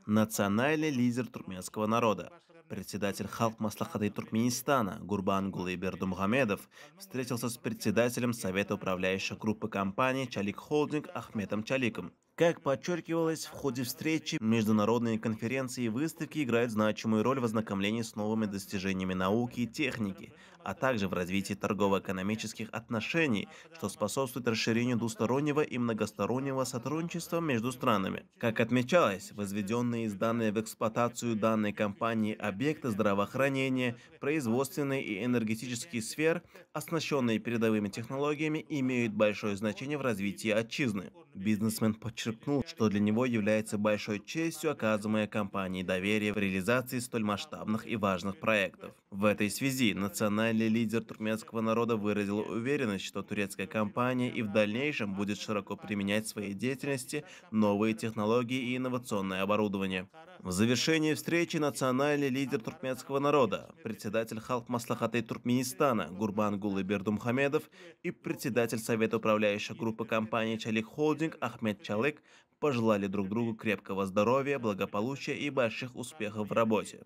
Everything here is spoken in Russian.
Национальный лидер туркменского народа, председатель Халк Маслахаты Туркменистана Гурбангулы Бердумухамедов встретился с председателем Совета управляющей группы компаний Чалик Холдинг Ахметом Чаликом. Как подчеркивалось, в ходе встречи международные конференции и выставки играют значимую роль в ознакомлении с новыми достижениями науки и техники, а также в развитии торгово-экономических отношений, что способствует расширению двустороннего и многостороннего сотрудничества между странами. Как отмечалось, возведенные и сданные в эксплуатацию данной компании объекты здравоохранения, производственной и энергетических сфер, оснащенные передовыми технологиями, имеют большое значение в развитии отчизны. Бизнесмен подчеркнул, что для него является большой честью оказываемая компанией доверие в реализации столь масштабных и важных проектов. В этой связи национальный лидер туркменского народа выразил уверенность, что турецкая компания и в дальнейшем будет широко применять в своей деятельности новые технологии и инновационное оборудование. В завершении встречи национальный лидер туркменского народа, председатель Халк Маслахаты Туркменистана Гурбангулы Бердумухамедов и председатель Совета управляющей группы компании Чалик Холдинг Ахмед Чалык пожелали друг другу крепкого здоровья, благополучия и больших успехов в работе.